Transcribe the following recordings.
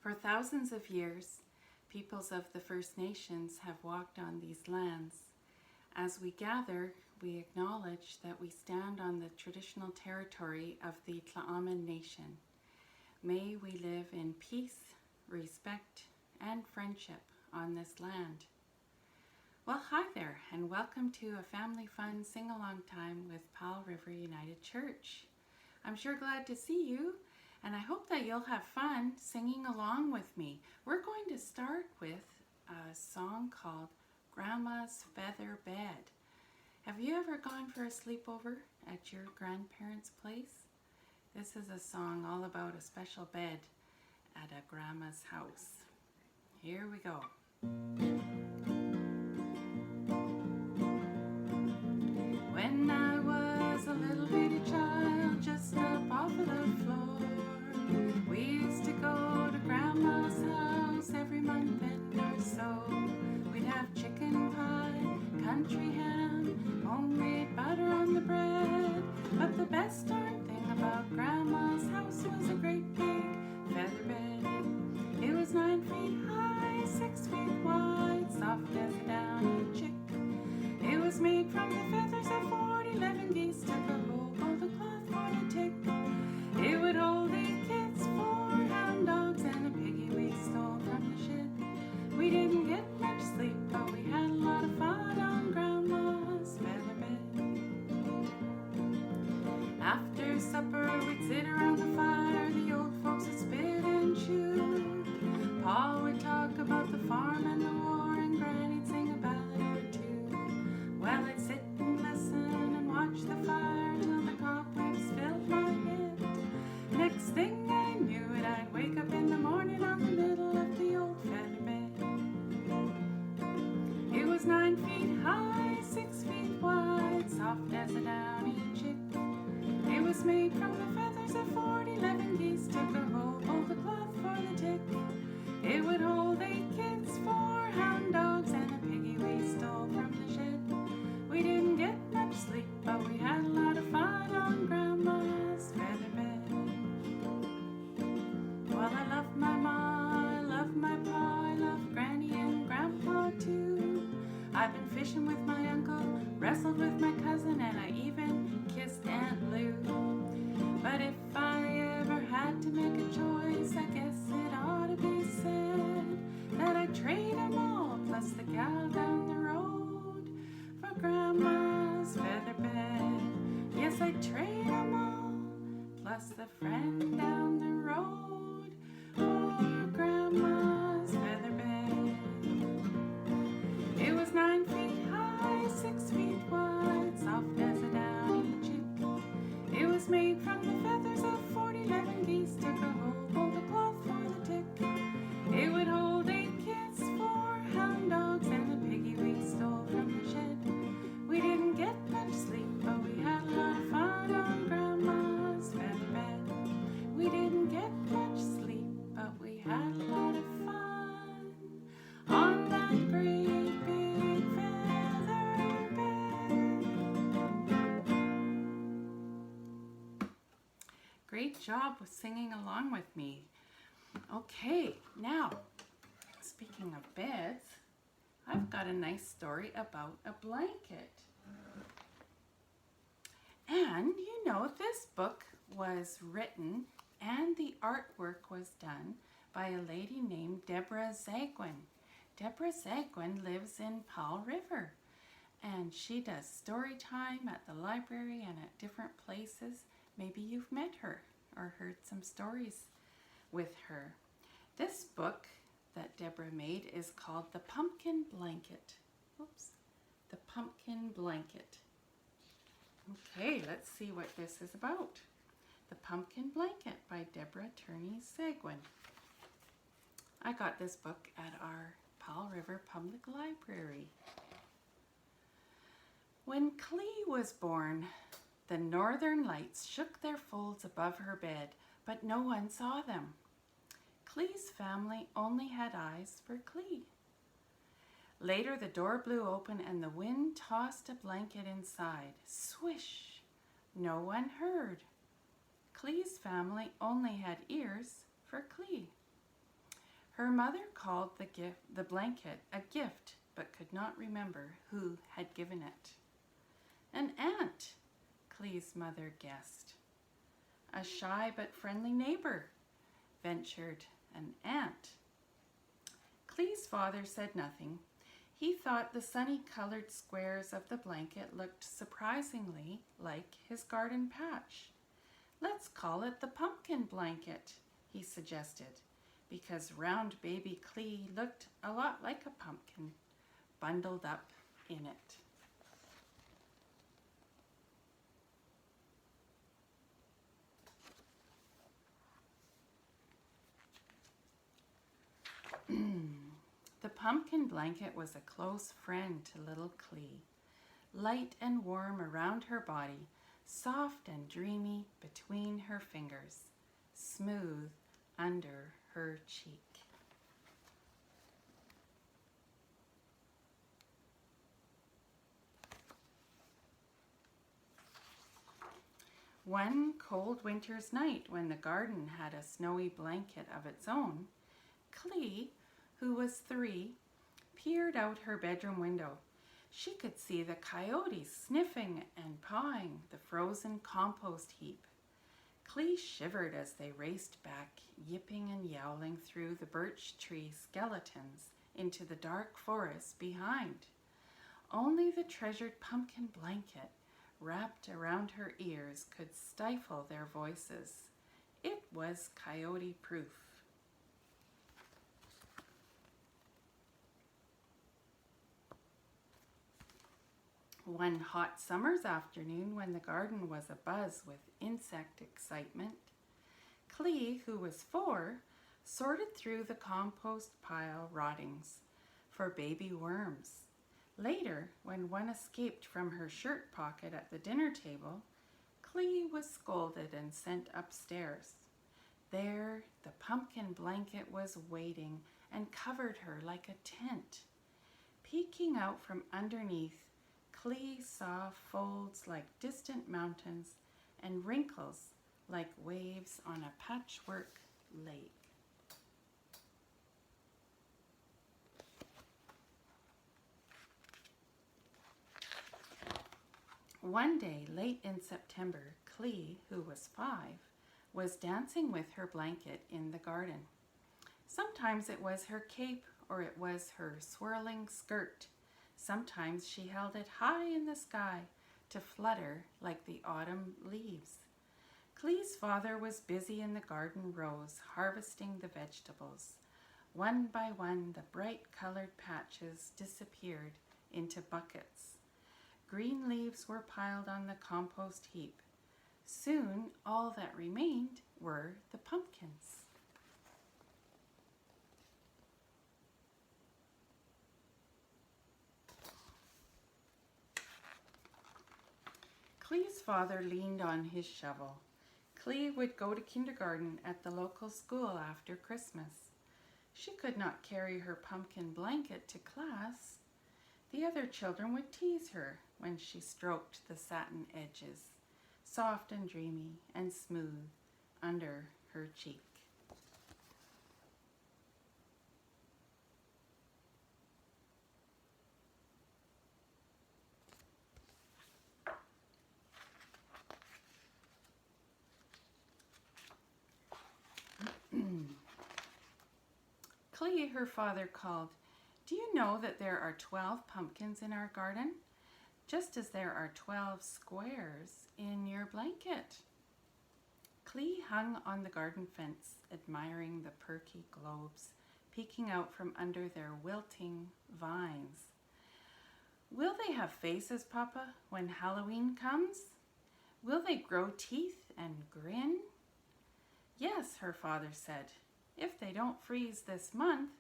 For thousands of years, peoples of the First Nations have walked on these lands. As we gather, we acknowledge that we stand on the traditional territory of the Tla'amin Nation. May we live in peace, respect, and friendship on this land. Well, hi there, and welcome to a family fun sing-along time with Powell River United Church. I'm sure glad to see you, and I hope that you'll have fun singing along with me. We're going to start with a song called Grandma's Feather Bed. Have you ever gone for a sleepover at your grandparents' place? This is a song all about a special bed at a grandma's house. Here we go. When I was a little bitty child, just up off of the floor, we used to go to Grandma's house every month and or so. We'd have chicken pie, country ham, homemade butter on the bread. But the best darn thing about Grandma's house was a great big feather bed. It was 9 feet high, 6 feet wide, soft as a downy chick. It was made from the feathers of 11 geese, took a whole bowl of cloth for a tick. It would hold 8 kids, 4 hound dogs, and a piggy we stole from the shed. We didn't get much sleep, but we had a lot of fun on Grandma's feather bed. After supper, we'd sit around the fire, the old folks would spit and chew. Pa would talk about the farm and the war, and Granny'd sing a ballad or two. Well, I'd sit and listen and watch the fire till the cobwebs filled my head. Next thing I knew it, I'd wake up in the morning on the middle of the old feather bed. It was 9 feet high, 6 feet wide, soft as a downy chick. It was made from the feathers of 11 geese, took a whole bowl of cloth for the tick. It would hold 8 kids, 4 hound dogs, and a piggy we stole from the shed. We didn't get much sleep, but we had a lot of fun on Grandma's feather bed. Well, I love my ma, I love my pa, I love Granny and Grandpa too. I've been fishing with my uncle, wrestled with my cousin, and I even kissed Aunt Lou. But if I ever had to make a choice, I guess it ought to be said that I'd trade them all, plus the cow down the road, for Grandma's feather bed. Yes, I'd trade them all, plus the friend down the road, for Grandma's feather bed. It was 9 feet high, 6 feet wide, soft as a downy chick. It was made from the feathers of 11 geese, took a whole bowl of cloth for the tick. It would hold 8 kids, 4 hound dogs, and a piggy we stole from the shed. We didn't get much sleep, but we had a lot of fun on Grandma's feather bed. We didn't get much sleep, but we had a lot of fun on that great big feather bed. Great job with singing along with me. Okay, now, speaking of beds, I've got a nice story about a blanket. And you know, this book was written and the artwork was done by a lady named Deborah Seguin. Deborah Seguin lives in Powell River, and she does story time at the library and at different places. Maybe you've met her or heard some stories with her. This book that Deborah made is called The Pumpkin Blanket. Oops, The Pumpkin Blanket. Okay, let's see what this is about. The Pumpkin Blanket by Deborah Terney Seguin. I got this book at our Powell River Public Library. When Clee was born, the northern lights shook their folds above her bed, but no one saw them. Clee's family only had eyes for Clee. Later, the door blew open and the wind tossed a blanket inside. Swish! No one heard. Clee's family only had ears for Clee. Her mother called the blanket a gift, but could not remember who had given it. An aunt, Clee's mother guessed. A shy but friendly neighbor, ventured an aunt. Clee's father said nothing. He thought the sunny-colored squares of the blanket looked surprisingly like his garden patch. Let's call it the pumpkin blanket, he suggested, because round baby Clee looked a lot like a pumpkin, bundled up in it. The pumpkin blanket was a close friend to little Clee, light and warm around her body, soft and dreamy between her fingers, smooth under her cheek. One cold winter's night, when the garden had a snowy blanket of its own, Clee, who was 3, peered out her bedroom window. She could see the coyotes sniffing and pawing the frozen compost heap. Clee shivered as they raced back, yipping and yowling through the birch tree skeletons into the dark forest behind. Only the treasured pumpkin blanket wrapped around her ears could stifle their voices. It was coyote-proof. One hot summer's afternoon, when the garden was abuzz with insect excitement, Clee, who was 4, sorted through the compost pile rottings for baby worms. Later, when one escaped from her shirt pocket at the dinner table, Clee was scolded and sent upstairs. There, the pumpkin blanket was waiting and covered her like a tent. Peeking out from underneath, Clee saw folds like distant mountains and wrinkles like waves on a patchwork lake. One day, late in September, Clee, who was 5, was dancing with her blanket in the garden. Sometimes it was her cape or it was her swirling skirt. Sometimes she held it high in the sky to flutter like the autumn leaves. Clee's father was busy in the garden rows, harvesting the vegetables. One by one, the bright-colored patches disappeared into buckets. Green leaves were piled on the compost heap. Soon, all that remained were the pumpkins. Clee's father leaned on his shovel. Clee would go to kindergarten at the local school after Christmas. She could not carry her pumpkin blanket to class. The other children would tease her when she stroked the satin edges, soft and dreamy and smooth under her cheek. Clee, her father called, "Do you know that there are 12 pumpkins in our garden? Just as there are 12 squares in your blanket." Clee hung on the garden fence, admiring the perky globes peeking out from under their wilting vines. "Will they have faces, Papa, when Halloween comes? Will they grow teeth and grin?" "Yes," her father said. "If they don't freeze this month,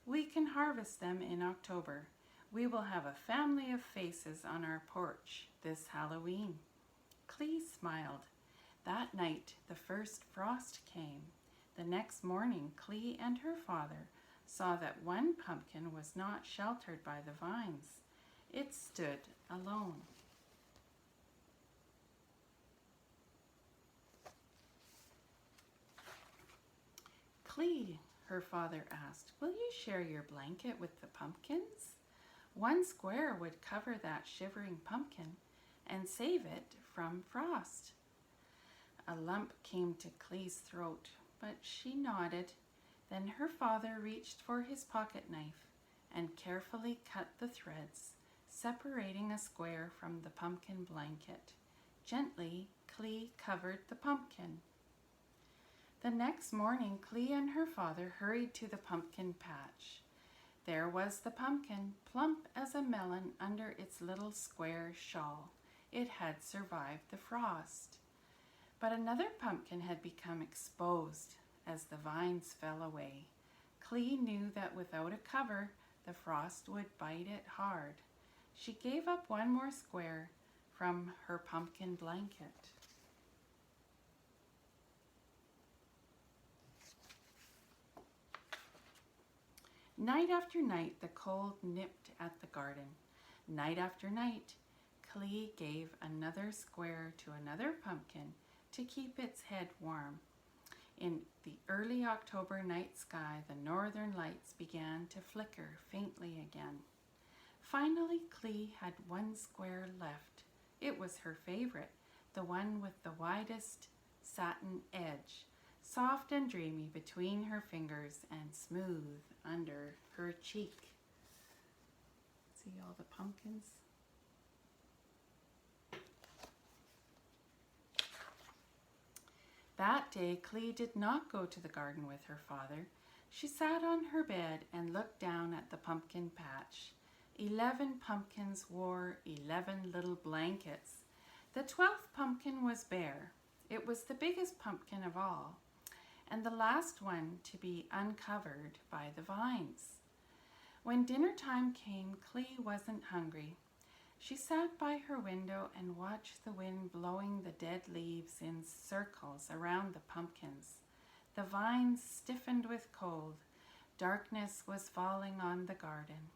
we can harvest them in October. We will have a family of faces on our porch this Halloween." Clee smiled. That night, the first frost came. The next morning, Clee and her father saw that one pumpkin was not sheltered by the vines. It stood alone. "Clee," her father asked, will you share your blanket with the pumpkins? One square would cover that shivering pumpkin and save it from frost. A lump came to Clee's throat, but she nodded. Then her father reached for his pocket knife and carefully cut the threads, separating a square from the pumpkin blanket. Gently, Clee covered the pumpkin. The next morning, Clee and her father hurried to the pumpkin patch. There was the pumpkin, plump as a melon under its little square shawl. It had survived the frost. But another pumpkin had become exposed as the vines fell away. Clee knew that without a cover, the frost would bite it hard. She gave up one more square from her pumpkin blanket. Night after night, the cold nipped at the garden. Night after night, Clee gave another square to another pumpkin to keep its head warm. In the early October night sky, the northern lights began to flicker faintly again. Finally, Clee had one square left. It was her favorite, the one with the widest satin edge, soft and dreamy between her fingers and smooth under her cheek. See all the pumpkins? That day, Clee did not go to the garden with her father. She sat on her bed and looked down at the pumpkin patch. 11 pumpkins wore 11 little blankets. The 12th pumpkin was bare. It was the biggest pumpkin of all, and the last one to be uncovered by the vines. When dinner time came, Clee wasn't hungry. She sat by her window and watched the wind blowing the dead leaves in circles around the pumpkins. The vines stiffened with cold. Darkness was falling on the garden.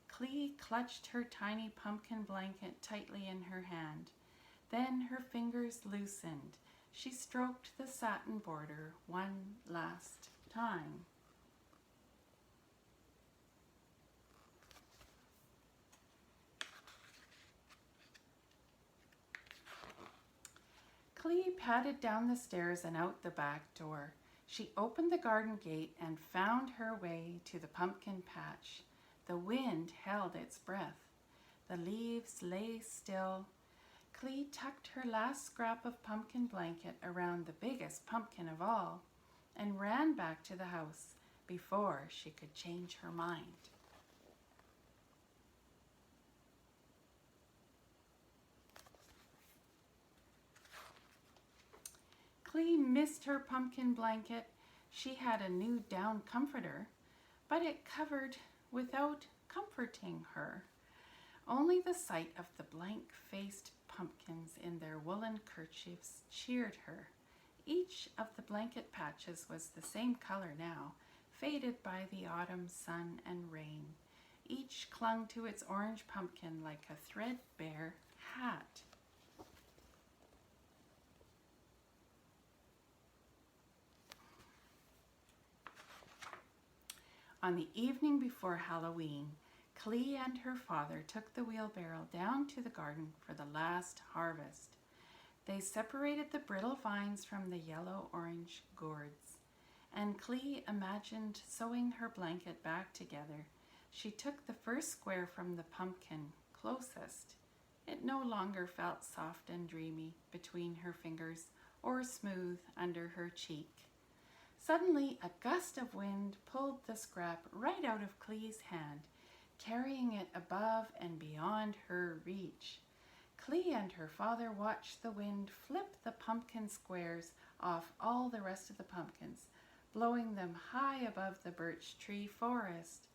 Clee clutched her tiny pumpkin blanket tightly in her hand. Then her fingers loosened. She stroked the satin border one last time. Clee padded down the stairs and out the back door. She opened the garden gate and found her way to the pumpkin patch. The wind held its breath. The leaves lay still. Clee tucked her last scrap of pumpkin blanket around the biggest pumpkin of all and ran back to the house before she could change her mind. Clee missed her pumpkin blanket. She had a new down comforter, but it covered without comforting her. Only the sight of the blank-faced pumpkins in their woolen kerchiefs cheered her. Each of the blanket patches was the same color now, faded by the autumn sun and rain. Each clung to its orange pumpkin like a threadbare hat. On the evening before Halloween, Clee and her father took the wheelbarrow down to the garden for the last harvest. They separated the brittle vines from the yellow-orange gourds, and Clee imagined sewing her blanket back together. She took the first square from the pumpkin closest. It no longer felt soft and dreamy between her fingers or smooth under her cheek. Suddenly, a gust of wind pulled the scrap right out of Clee's hand, carrying it above and beyond her reach. Clee and her father watched the wind flip the pumpkin squares off all the rest of the pumpkins, blowing them high above the birch tree forest.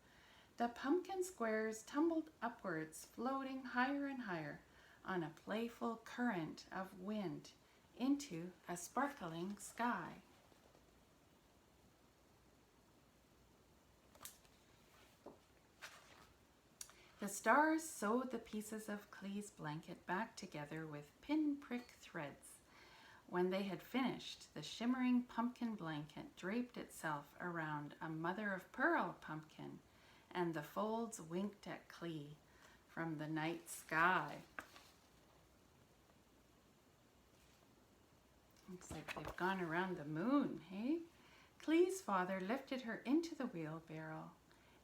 The pumpkin squares tumbled upwards, floating higher and higher on a playful current of wind into a sparkling sky. The stars sewed the pieces of Clee's blanket back together with pinprick threads. When they had finished, the shimmering pumpkin blanket draped itself around a mother-of-pearl pumpkin, and the folds winked at Clee from the night sky. Looks like they've gone around the moon, hey? Clee's father lifted her into the wheelbarrow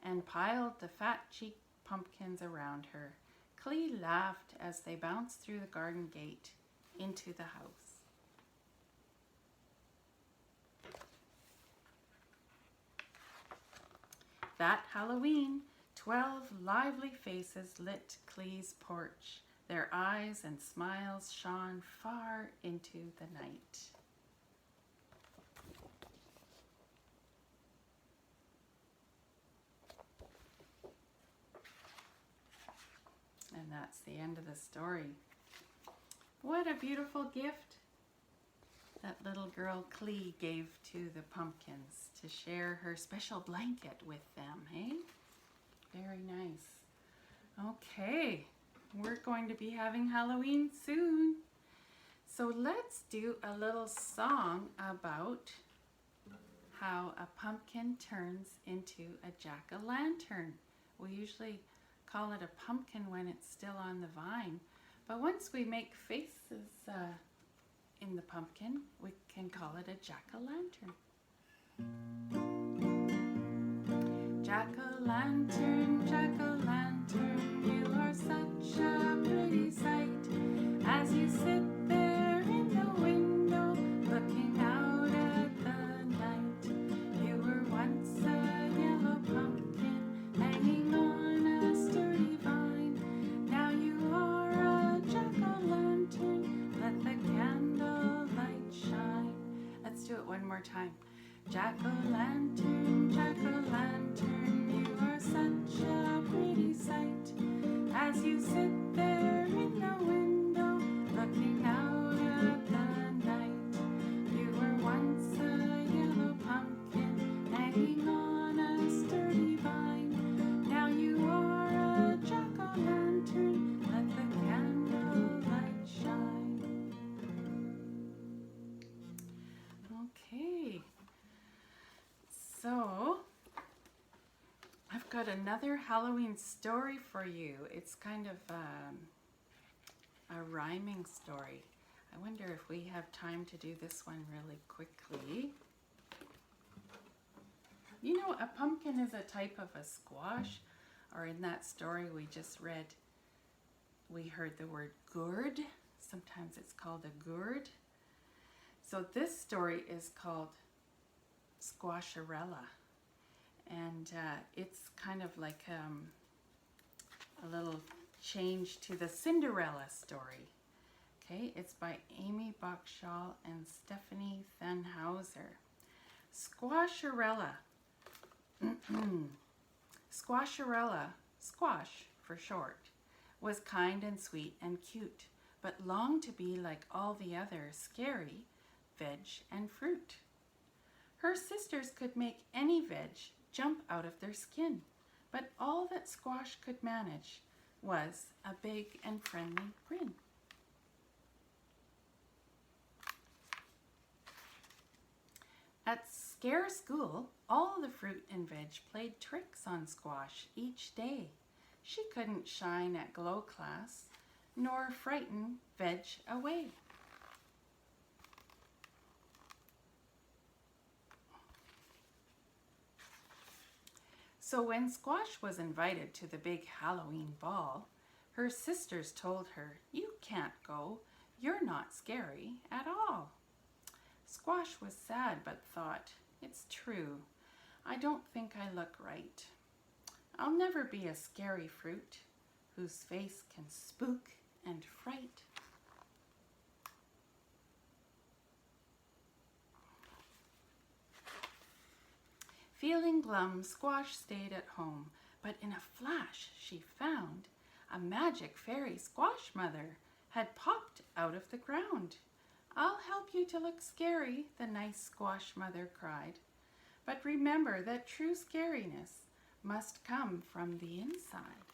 and piled the fat-cheeked pumpkins around her. Clee laughed as they bounced through the garden gate into the house. That Halloween, 12 lively faces lit Clee's porch. Their eyes and smiles shone far into the night. And that's the end of the story. What a beautiful gift that little girl Clee gave to the pumpkins to share her special blanket with them, hey? Very nice. Okay, we're going to be having Halloween soon. So let's do a little song about how a pumpkin turns into a jack-o'-lantern. We usually call it a pumpkin when it's still on the vine, but once we make faces in the pumpkin, we can call it a jack-o'-lantern. Jack-o'-lantern, jack-o'-lantern, you are such a pretty sight. As you sit there in the window, looking out at the night. You were once a yellow pumpkin, hanging on a sturdy vine. Now you are a jack-o'-lantern, let the candlelight shine. Let's do it one more time. Jack-o'-lantern, jack-o'-lantern, you are such a pretty sight. As you sit there in the window, looking out at the night. You were once a yellow pumpkin, hanging on a sturdy vine. Now you are a jack-o'-lantern, let the candlelight shine. Okay. So, I've got another Halloween story for you. It's kind of a rhyming story. I wonder if we have time to do this one really quickly. You know, a pumpkin is a type of a squash, or in that story we just read, we heard the word gourd. Sometimes it's called a gourd. So this story is called Squasharella, and it's kind of like a little change to the Cinderella story. Okay, it's by Amy Bachschall and Stephanie Thanhauser. Squasharella. Squasharella, squash for short, was kind and sweet and cute, but longed to be like all the other scary veg and fruit. Her sisters could make any veg jump out of their skin, but all that Squash could manage was a big and friendly grin. At Scare School, all the fruit and veg played tricks on Squash each day. She couldn't shine at Glow class, nor frighten veg away. So when Squash was invited to the big Halloween ball, her sisters told her, "You can't go, you're not scary at all." Squash was sad but thought, "It's true, I don't think I look right. I'll never be a scary fruit whose face can spook and fright." Feeling glum, Squash stayed at home, but in a flash she found a magic fairy Squash Mother had popped out of the ground. "I'll help you to look scary," the nice Squash Mother cried. "But remember that true scariness must come from the inside."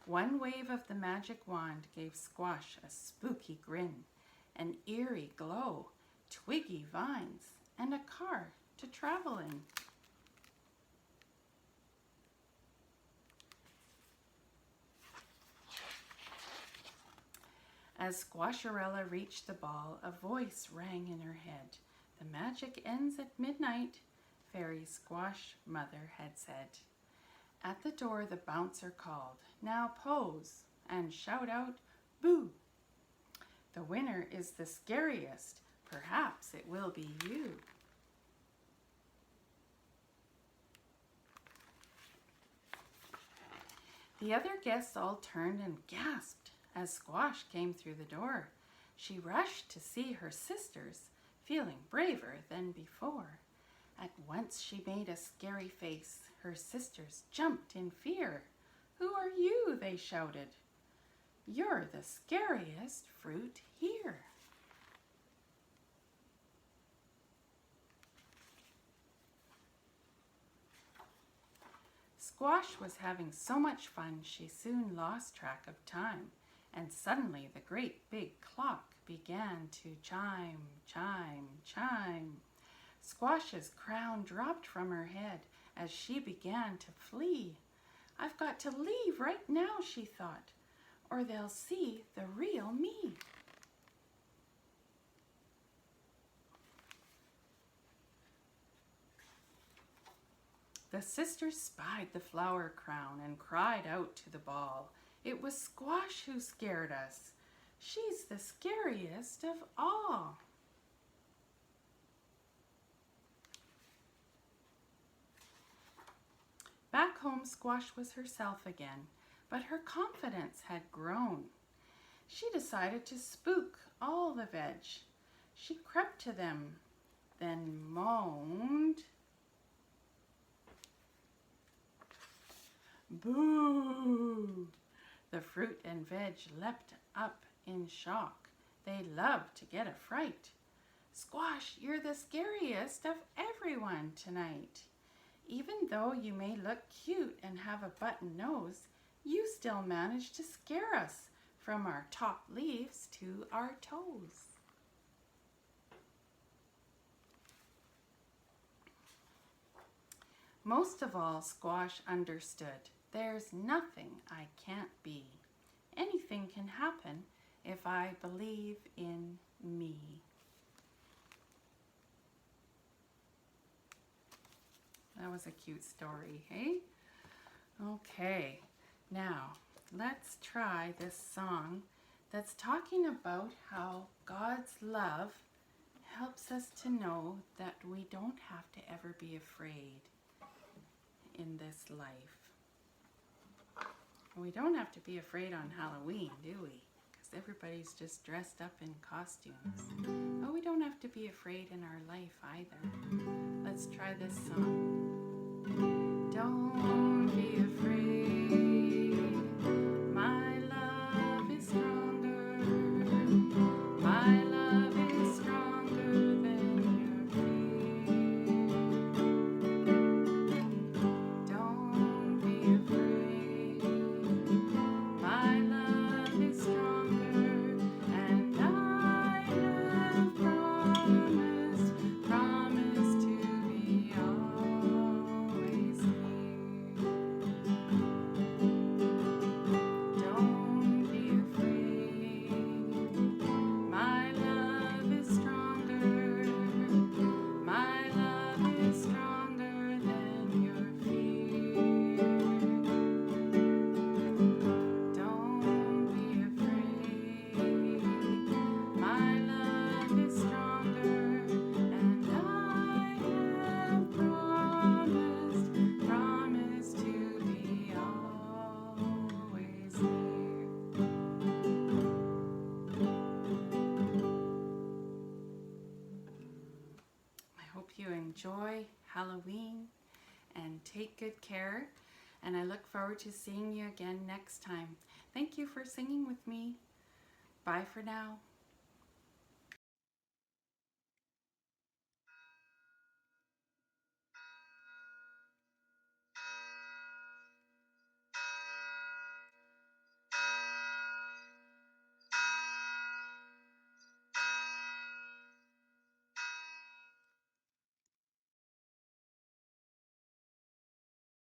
One wave of the magic wand gave Squash a spooky grin, an eerie glow, twiggy vines, and a car to travel in. As Squasharella reached the ball, a voice rang in her head. The magic ends at midnight, Fairy Squash Mother had said. At the door the bouncer called, now pose and shout out, boo. The winner is the scariest, perhaps it will be you. The other guests all turned and gasped as Squash came through the door. She rushed to see her sisters, feeling braver than before. At once she made a scary face. Her sisters jumped in fear. Who are you? They shouted. You're the scariest fruit here. Squash was having so much fun she soon lost track of time, and suddenly the great big clock began to chime, chime, chime. Squash's crown dropped from her head as she began to flee. I've got to leave right now, she thought, or they'll see the real me. The sisters spied the flower crown and cried out to the ball. It was Squash who scared us. She's the scariest of all. Back home, Squash was herself again, but her confidence had grown. She decided to spook all the veg. She crept to them, then moaned, boo! The fruit and veg leapt up in shock. They loved to get a fright. Squash, you're the scariest of everyone tonight. Even though you may look cute and have a button nose, you still manage to scare us from our top leaves to our toes. Most of all, Squash understood. There's nothing I can't be. Anything can happen if I believe in me. That was a cute story, hey? Okay, now let's try this song that's talking about how God's love helps us to know that we don't have to ever be afraid in this life. We don't have to be afraid on Halloween, do we? Because everybody's just dressed up in costumes. But we don't have to be afraid in our life either. Let's try this song. Don't be afraid. My love is stronger. My love is stronger than your fear. Don't be afraid. My love is stronger, and I have promised to be always near. Don't be afraid. My love is stronger. My love is stronger than your fear. Don't be afraid. My love is stronger, and I have promised to be always near. I hope you enjoy Halloween and take good care, and I look forward to seeing you again next time. Thank you for singing with me. Bye for now.